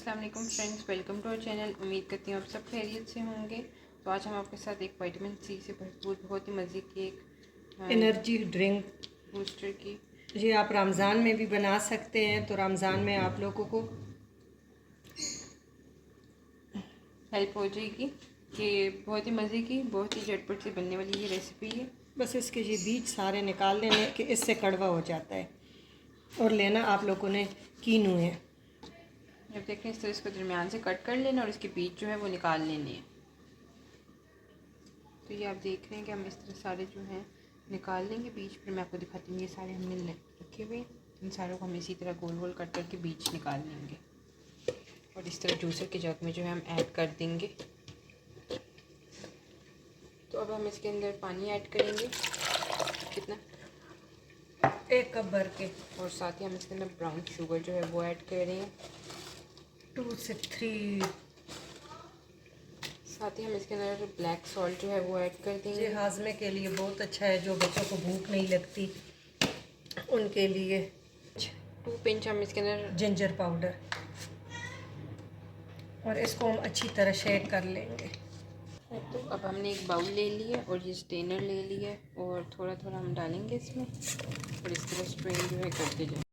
अस्सलाम वालेकुम friends, welcome to our channel. उम्मीद करती हूँ आप सब खैरियत से होंगे। तो आज हम आपके साथ एक विटामिन सी से भरपूर बहुत ही मज़े की एक एनर्जी ड्रिंक बूस्टर की ये आप रमज़ान में भी बना सकते हैं। तो रमज़ान में आप लोगों को हेल्प हो जाएगी कि बहुत ही मज़े की, बहुत ही झटपट से बनने वाली ये रेसिपी है। बस इसके ये बीज सारे निकाल लेने कि इससे कड़वा हो जाता है। और लेना आप लोगों ने कीनू है। जब देखें इस तरह इसको दरमियान से कट कर लेना और इसके बीज जो है वो निकाल लेने हैं। तो ये आप देख रहे हैं कि हम इस तरह सारे जो हैं निकाल लेंगे बीज। फिर मैं आपको दिखाती हूँ, ये सारे हमने रखे हुए, इन सारों को हम इसी तरह गोल गोल कट करके बीज निकाल लेंगे और इस तरह जूसर के जग में जो है हम ऐड कर देंगे। तो अब हम इसके अंदर पानी ऐड करेंगे, कितना, 1 कप भर के, और साथ ही हम इसके अंदर ब्राउन शुगर जो है वो ऐड कर रहे हैं 2 से 3। साथ ही हम इसके अंदर ब्लैक सॉल्ट जो है वो ऐड कर देंगे। ये हाजमे के लिए बहुत अच्छा है, जो बच्चों को भूख नहीं लगती उनके लिए। 2 पिंच हम इसके अंदर जिंजर पाउडर, और इसको हम अच्छी तरह शेक कर लेंगे। तो अब हमने एक बाउल ले लिया और ये स्ट्रेनर ले लिया और थोड़ा थोड़ा हम डालेंगे इसमें और इस तरह स्ट्रेन जो है करते जाएंगे।